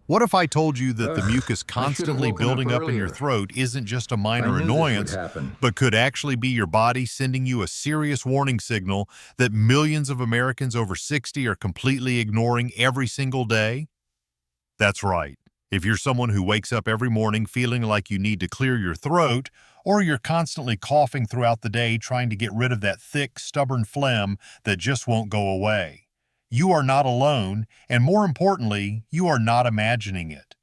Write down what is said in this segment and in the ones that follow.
What if I told you that the Ugh, mucus I should have constantly woken up building up in your earlier. throat isn't just a I minor knew this would annoyance, happen. but could actually be your body sending you a serious warning signal that millions of Americans over 60 are completely ignoring every single day? That's right. If you're someone who wakes up every morning feeling like you need to clear your throat, or you're constantly coughing throughout the day trying to get rid of that thick, stubborn phlegm that just won't go away, you are not alone, and more importantly, you are not imagining it.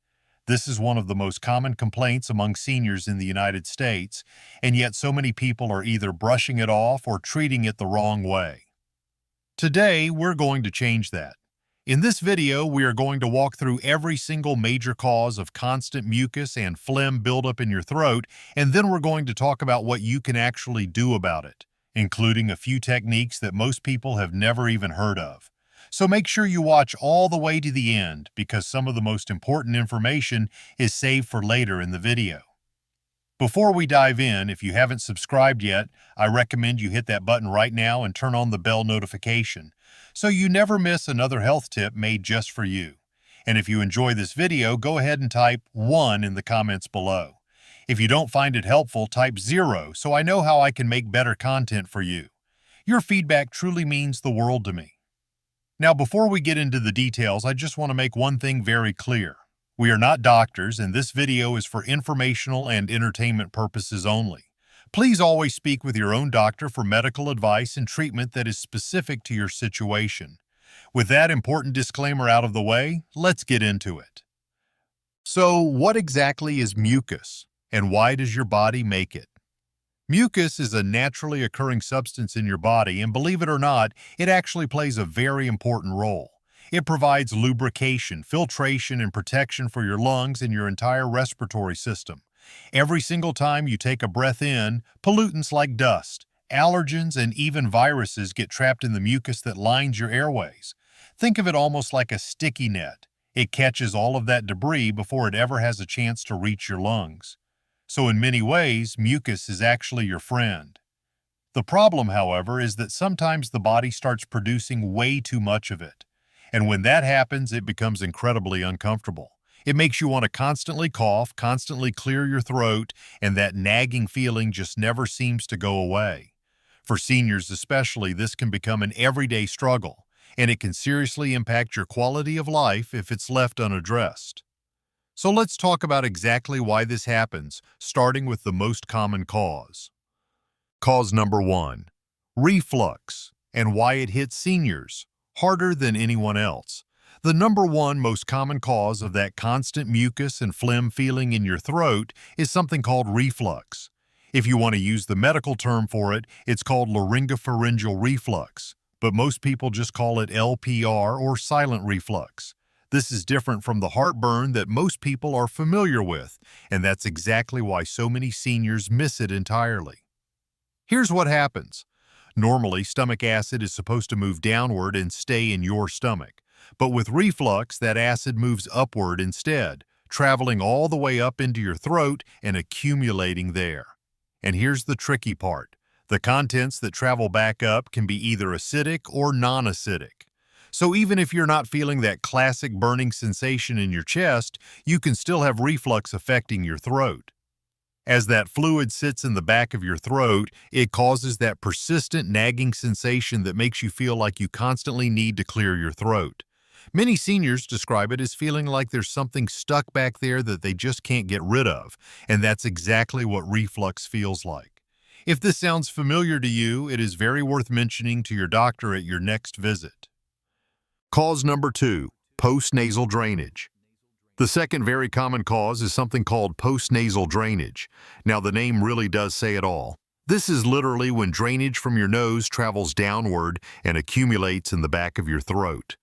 This is one of the most common complaints among seniors in the United States, and yet so many people are either brushing it off or treating it the wrong way. Today, we're going to change that. In this video, we are going to walk through every single major cause of constant mucus and phlegm buildup in your throat, and then we're going to talk about what you can actually do about it, including a few techniques that most people have never even heard of. So make sure you watch all the way to the end, because some of the most important information is saved for later in the video. Before we dive in, if you haven't subscribed yet, I recommend you hit that button right now and turn on the bell notification, so you never miss another health tip made just for you. And if you enjoy this video, go ahead and type 1 in the comments below. If you don't find it helpful, type 0 so I know how I can make better content for you. Your feedback truly means the world to me. Now, before we get into the details, I just want to make one thing very clear. We are not doctors, and this video is for informational and entertainment purposes only. Please always speak with your own doctor for medical advice and treatment that is specific to your situation. With that important disclaimer out of the way, let's get into it. So, what exactly is mucus, and why does your body make it? Mucus is a naturally occurring substance in your body, and believe it or not, it actually plays a very important role. It provides lubrication, filtration, and protection for your lungs and your entire respiratory system. Every single time you take a breath in, pollutants like dust, allergens, and even viruses get trapped in the mucus that lines your airways. Think of it almost like a sticky net. It catches all of that debris before it ever has a chance to reach your lungs. So in many ways, mucus is actually your friend. The problem, however, is that sometimes the body starts producing way too much of it. And when that happens, it becomes incredibly uncomfortable. It makes you want to constantly cough, constantly clear your throat, and that nagging feeling just never seems to go away. For seniors especially, this can become an everyday struggle, and it can seriously impact your quality of life if it's left unaddressed. So let's talk about exactly why this happens, starting with the most common cause. Cause number 1, reflux, and why it hits seniors harder than anyone else. The number 1 most common cause of that constant mucus and phlegm feeling in your throat is something called reflux. If you want to use the medical term for it, it's called laryngopharyngeal reflux, but most people just call it LPR or silent reflux. This is different from the heartburn that most people are familiar with, and that's exactly why so many seniors miss it entirely. Here's what happens. Normally, stomach acid is supposed to move downward and stay in your stomach. But with reflux, that acid moves upward instead, traveling all the way up into your throat and accumulating there. And here's the tricky part. The contents that travel back up can be either acidic or non-acidic. So even if you're not feeling that classic burning sensation in your chest, you can still have reflux affecting your throat. As that fluid sits in the back of your throat, it causes that persistent nagging sensation that makes you feel like you constantly need to clear your throat. Many seniors describe it as feeling like there's something stuck back there that they just can't get rid of, and that's exactly what reflux feels like. If this sounds familiar to you, it is very worth mentioning to your doctor at your next visit. Cause number 2, post-nasal drainage. The second very common cause is something called post-nasal drainage. Now, the name really does say it all. This is literally when drainage from your nose travels downward and accumulates in the back of your throat.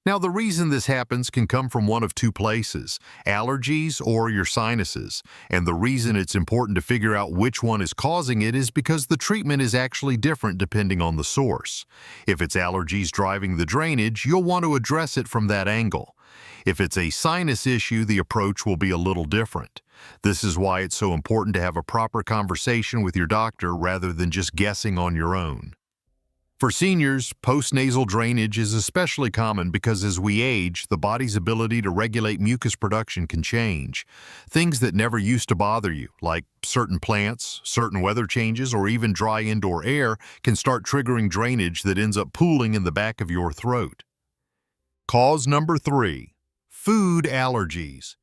Now, the reason this happens can come from one of two places, allergies or your sinuses. And the reason it's important to figure out which one is causing it is because the treatment is actually different depending on the source. If it's allergies driving the drainage, you'll want to address it from that angle. If it's a sinus issue, the approach will be a little different. This is why it's so important to have a proper conversation with your doctor rather than just guessing on your own. For seniors, post-nasal drainage is especially common because as we age, the body's ability to regulate mucus production can change. Things that never used to bother you, like certain plants, certain weather changes, or even dry indoor air, can start triggering drainage that ends up pooling in the back of your throat. Cause number 3, food allergies.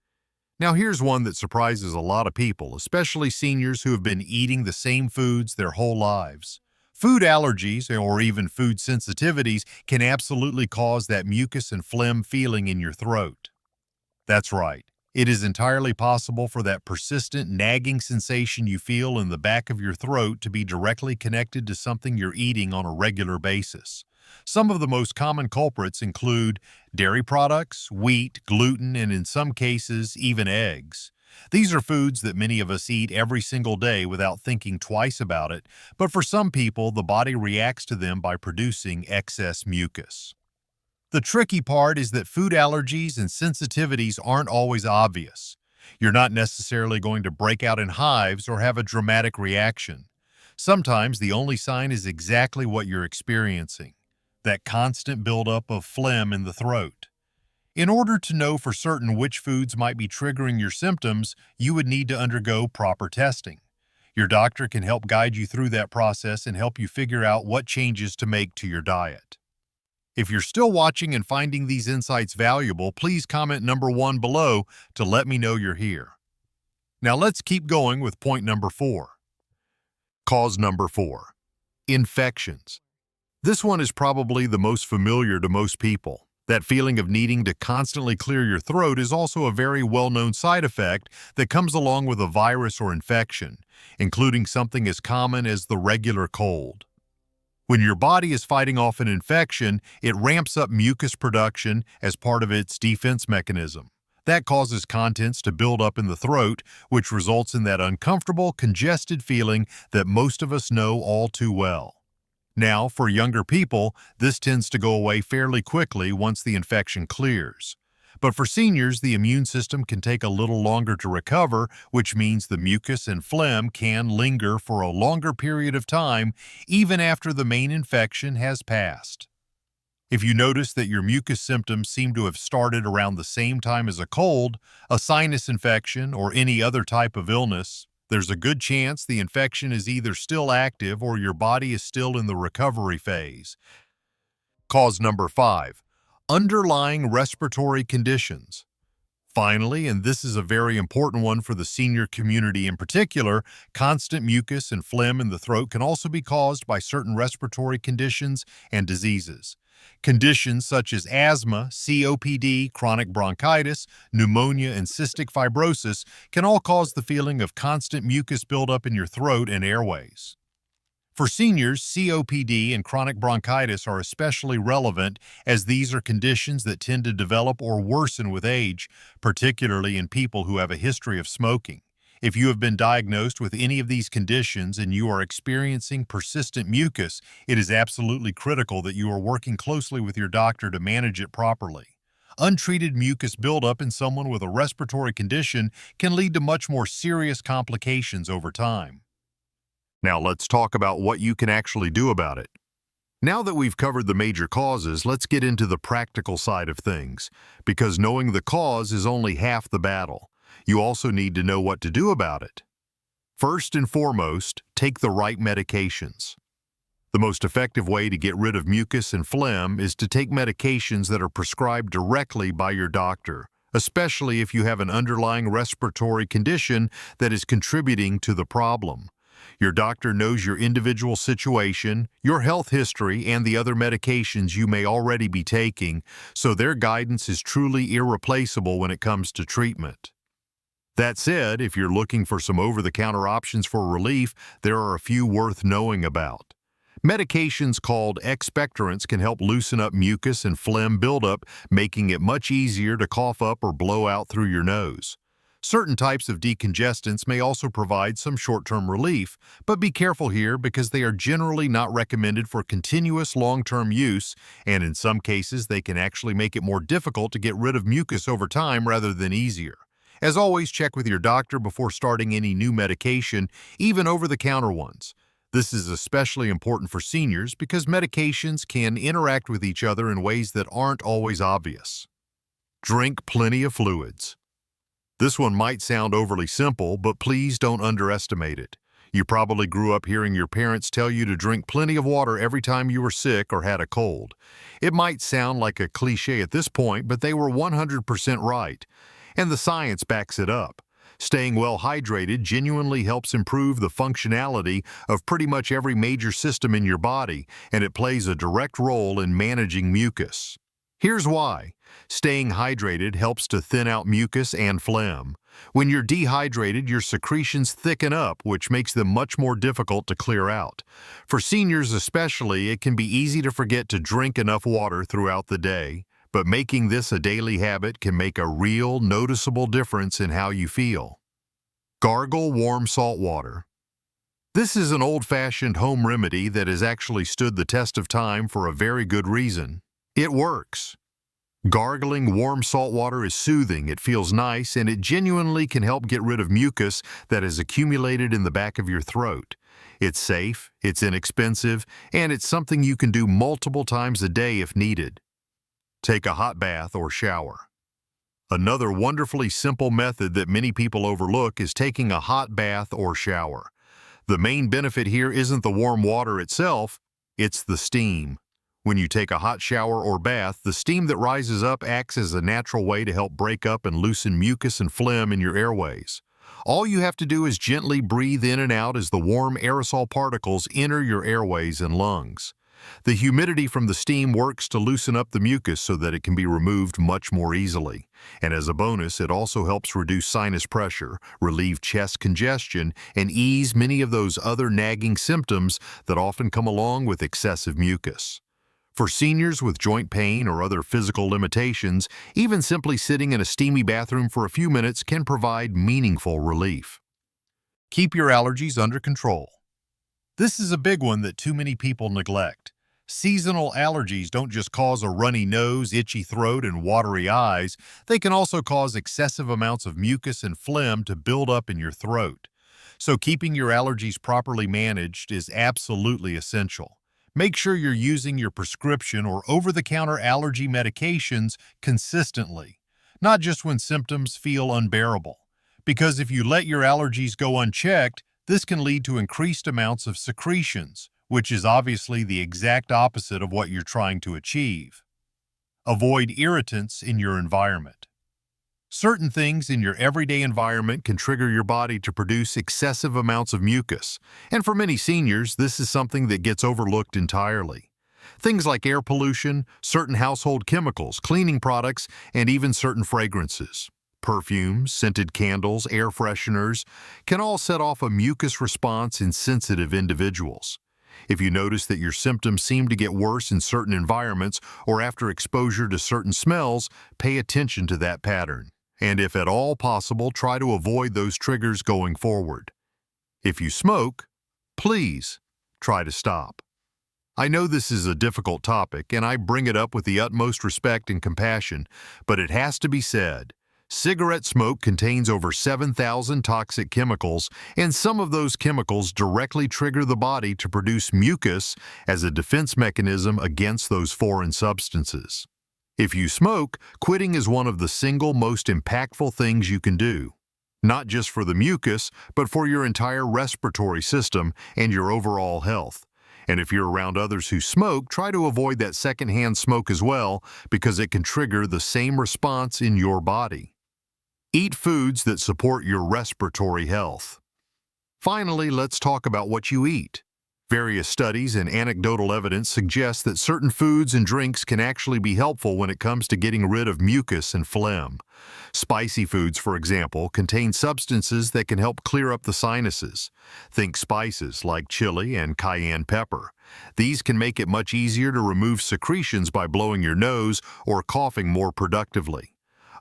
Now here's one that surprises a lot of people, especially seniors who have been eating the same foods their whole lives. Food allergies, or even food sensitivities, can absolutely cause that mucus and phlegm feeling in your throat. That's right. It is entirely possible for that persistent nagging sensation you feel in the back of your throat to be directly connected to something you're eating on a regular basis. Some of the most common culprits include dairy products, wheat, gluten, and in some cases, even eggs. These are foods that many of us eat every single day without thinking twice about it, but for some people, the body reacts to them by producing excess mucus. The tricky part is that food allergies and sensitivities aren't always obvious. You're not necessarily going to break out in hives or have a dramatic reaction. Sometimes the only sign is exactly what you're experiencing, that constant buildup of phlegm in the throat. In order to know for certain which foods might be triggering your symptoms, you would need to undergo proper testing. Your doctor can help guide you through that process and help you figure out what changes to make to your diet. If you're still watching and finding these insights valuable, please comment number 1 below to let me know you're here. Now let's keep going with point number 4. Cause number 4, infections. This one is probably the most familiar to most people. That feeling of needing to constantly clear your throat is also a very well-known side effect that comes along with a virus or infection, including something as common as the regular cold. When your body is fighting off an infection, it ramps up mucus production as part of its defense mechanism. That causes contents to build up in the throat, which results in that uncomfortable, congested feeling that most of us know all too well. Now, for younger people, this tends to go away fairly quickly once the infection clears. But for seniors, the immune system can take a little longer to recover, which means the mucus and phlegm can linger for a longer period of time, even after the main infection has passed. If you notice that your mucus symptoms seem to have started around the same time as a cold, a sinus infection, or any other type of illness, there's a good chance the infection is either still active or your body is still in the recovery phase. Cause number 5, underlying respiratory conditions. Finally, and this is a very important one for the senior community in particular, constant mucus and phlegm in the throat can also be caused by certain respiratory conditions and diseases. Conditions such as asthma, COPD, chronic bronchitis, pneumonia, and cystic fibrosis can all cause the feeling of constant mucus buildup in your throat and airways. For seniors, COPD and chronic bronchitis are especially relevant as these are conditions that tend to develop or worsen with age, particularly in people who have a history of smoking. If you have been diagnosed with any of these conditions and you are experiencing persistent mucus, it is absolutely critical that you are working closely with your doctor to manage it properly. Untreated mucus buildup in someone with a respiratory condition can lead to much more serious complications over time. Now let's talk about what you can actually do about it. Now that we've covered the major causes, let's get into the practical side of things, because knowing the cause is only half the battle. You also need to know what to do about it. First and foremost, take the right medications. The most effective way to get rid of mucus and phlegm is to take medications that are prescribed directly by your doctor, especially if you have an underlying respiratory condition that is contributing to the problem. Your doctor knows your individual situation, your health history, and the other medications you may already be taking, so their guidance is truly irreplaceable when it comes to treatment. That said, if you're looking for some over-the-counter options for relief, there are a few worth knowing about. Medications called expectorants can help loosen up mucus and phlegm buildup, making it much easier to cough up or blow out through your nose. Certain types of decongestants may also provide some short-term relief, but be careful here because they are generally not recommended for continuous long-term use, and in some cases they can actually make it more difficult to get rid of mucus over time rather than easier. As always, check with your doctor before starting any new medication, even over-the-counter ones. This is especially important for seniors because medications can interact with each other in ways that aren't always obvious. Drink plenty of fluids. This one might sound overly simple, but please don't underestimate it. You probably grew up hearing your parents tell you to drink plenty of water every time you were sick or had a cold. It might sound like a cliche at this point, but they were 100% right. And the science backs it up. Staying well hydrated genuinely helps improve the functionality of pretty much every major system in your body, and it plays a direct role in managing mucus. Here's why. Staying hydrated helps to thin out mucus and phlegm. When you're dehydrated, your secretions thicken up, which makes them much more difficult to clear out. For seniors especially, it can be easy to forget to drink enough water throughout the day, but making this a daily habit can make a real, noticeable difference in how you feel. Gargle warm salt water. This is an old-fashioned home remedy that has actually stood the test of time for a very good reason. It works. Gargling warm salt water is soothing, it feels nice, and it genuinely can help get rid of mucus that has accumulated in the back of your throat. It's safe, it's inexpensive, and it's something you can do multiple times a day if needed. Take a hot bath or shower. Another wonderfully simple method that many people overlook is taking a hot bath or shower. The main benefit here isn't the warm water itself, it's the steam. When you take a hot shower or bath, the steam that rises up acts as a natural way to help break up and loosen mucus and phlegm in your airways. All you have to do is gently breathe in and out as the warm aerosol particles enter your airways and lungs. The humidity from the steam works to loosen up the mucus so that it can be removed much more easily. And as a bonus, it also helps reduce sinus pressure, relieve chest congestion, and ease many of those other nagging symptoms that often come along with excessive mucus. For seniors with joint pain or other physical limitations, even simply sitting in a steamy bathroom for a few minutes can provide meaningful relief. Keep your allergies under control. This is a big one that too many people neglect. Seasonal allergies don't just cause a runny nose, itchy throat, and watery eyes. They can also cause excessive amounts of mucus and phlegm to build up in your throat. So keeping your allergies properly managed is absolutely essential. Make sure you're using your prescription or over-the-counter allergy medications consistently, not just when symptoms feel unbearable. Because if you let your allergies go unchecked, this can lead to increased amounts of secretions, which is obviously the exact opposite of what you're trying to achieve. Avoid irritants in your environment. Certain things in your everyday environment can trigger your body to produce excessive amounts of mucus, and for many seniors, this is something that gets overlooked entirely. Things like air pollution, certain household chemicals, cleaning products, and even certain fragrances. Perfumes, scented candles, air fresheners can all set off a mucus response in sensitive individuals. If you notice that your symptoms seem to get worse in certain environments or after exposure to certain smells, pay attention to that pattern. And if at all possible, try to avoid those triggers going forward. If you smoke, please try to stop. I know this is a difficult topic, and I bring it up with the utmost respect and compassion, but it has to be said. Cigarette smoke contains over 7,000 toxic chemicals, and some of those chemicals directly trigger the body to produce mucus as a defense mechanism against those foreign substances. If you smoke, quitting is one of the single most impactful things you can do. Not just for the mucus, but for your entire respiratory system and your overall health. And if you're around others who smoke, try to avoid that secondhand smoke as well, because it can trigger the same response in your body. Eat foods that support your respiratory health. Finally, let's talk about what you eat. Various studies and anecdotal evidence suggest that certain foods and drinks can actually be helpful when it comes to getting rid of mucus and phlegm. Spicy foods, for example, contain substances that can help clear up the sinuses. Think spices like chili and cayenne pepper. These can make it much easier to remove secretions by blowing your nose or coughing more productively.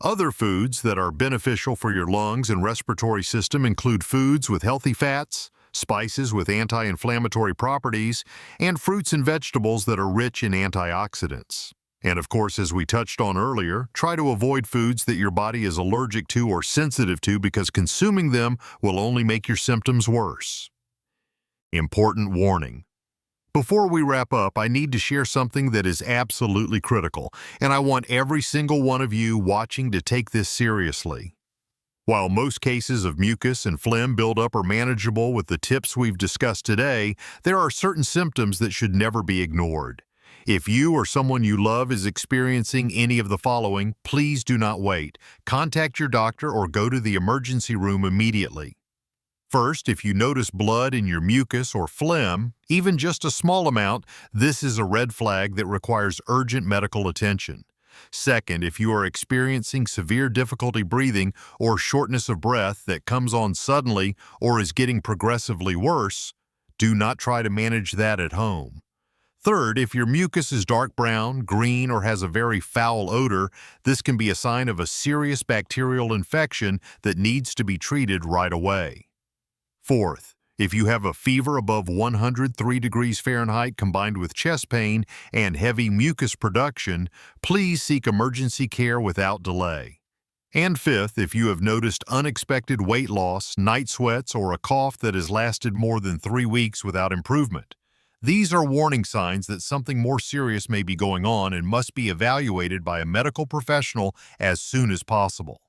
Other foods that are beneficial for your lungs and respiratory system include foods with healthy fats, spices with anti-inflammatory properties, and fruits and vegetables that are rich in antioxidants. And of course, as we touched on earlier, try to avoid foods that your body is allergic to or sensitive to, because consuming them will only make your symptoms worse. Important warning. Before we wrap up, I need to share something that is absolutely critical, and I want every single one of you watching to take this seriously. While most cases of mucus and phlegm buildup are manageable with the tips we've discussed today, there are certain symptoms that should never be ignored. If you or someone you love is experiencing any of the following, please do not wait. Contact your doctor or go to the emergency room immediately. First, if you notice blood in your mucus or phlegm, even just a small amount, this is a red flag that requires urgent medical attention. Second, if you are experiencing severe difficulty breathing or shortness of breath that comes on suddenly or is getting progressively worse, do not try to manage that at home. Third, if your mucus is dark brown, green, or has a very foul odor, this can be a sign of a serious bacterial infection that needs to be treated right away. Fourth, if you have a fever above 103 degrees Fahrenheit combined with chest pain and heavy mucus production, please seek emergency care without delay. And fifth, if you have noticed unexpected weight loss, night sweats, or a cough that has lasted more than 3 weeks without improvement. These are warning signs that something more serious may be going on and must be evaluated by a medical professional as soon as possible.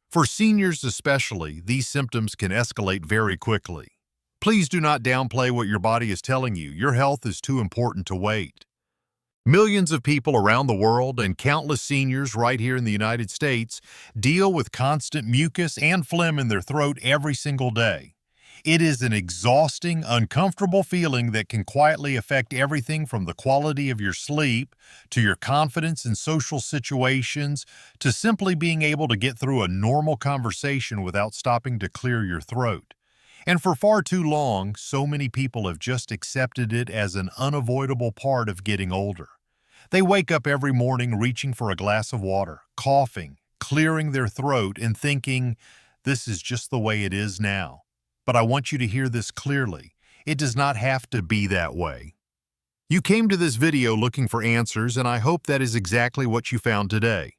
For seniors especially, these symptoms can escalate very quickly. Please do not downplay what your body is telling you. Your health is too important to wait. Millions of people around the world and countless seniors right here in the United States deal with constant mucus and phlegm in their throat every single day. It is an exhausting, uncomfortable feeling that can quietly affect everything from the quality of your sleep, to your confidence in social situations, to simply being able to get through a normal conversation without stopping to clear your throat. And for far too long, so many people have just accepted it as an unavoidable part of getting older. They wake up every morning reaching for a glass of water, coughing, clearing their throat, and thinking, this is just the way it is now. But I want you to hear this clearly. It does not have to be that way. You came to this video looking for answers, and I hope that is exactly what you found today.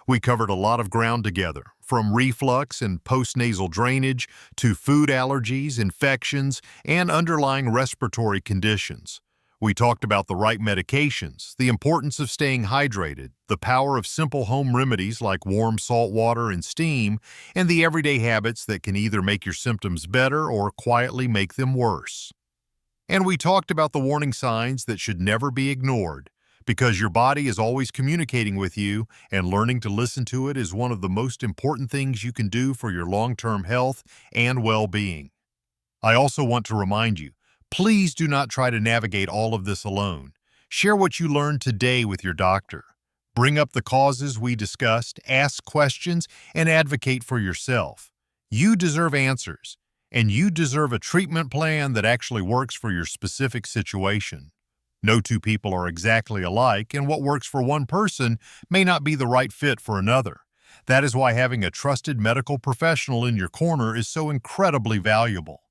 We covered a lot of ground together, from reflux and post-nasal drainage to food allergies, infections, and underlying respiratory conditions. We talked about the right medications, the importance of staying hydrated, the power of simple home remedies like warm salt water and steam, and the everyday habits that can either make your symptoms better or quietly make them worse. And we talked about the warning signs that should never be ignored, because your body is always communicating with you, and learning to listen to it is one of the most important things you can do for your long-term health and well-being. I also want to remind you, please do not try to navigate all of this alone. Share what you learned today with your doctor. Bring up the causes we discussed, ask questions, and advocate for yourself. You deserve answers, and you deserve a treatment plan that actually works for your specific situation. No two people are exactly alike, and what works for one person may not be the right fit for another. That is why having a trusted medical professional in your corner is so incredibly valuable.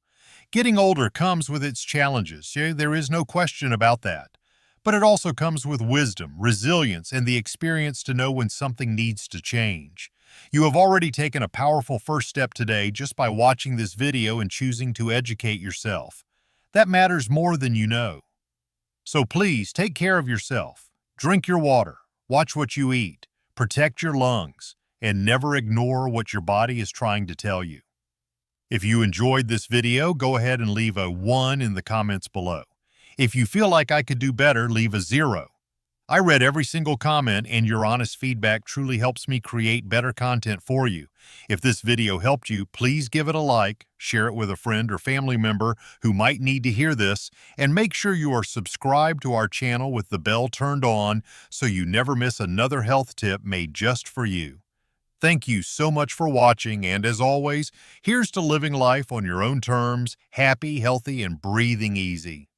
Getting older comes with its challenges, there is no question about that. But it also comes with wisdom, resilience, and the experience to know when something needs to change. You have already taken a powerful first step today just by watching this video and choosing to educate yourself. That matters more than you know. So please take care of yourself. Drink your water, watch what you eat, protect your lungs, and never ignore what your body is trying to tell you. If you enjoyed this video, go ahead and leave a 1 in the comments below. If you feel like I could do better, leave a 0. I read every single comment, and your honest feedback truly helps me create better content for you. If this video helped you, please give it a like, share it with a friend or family member who might need to hear this, and make sure you are subscribed to our channel with the bell turned on so you never miss another health tip made just for you. Thank you so much for watching, and as always, here's to living life on your own terms, happy, healthy, and breathing easy.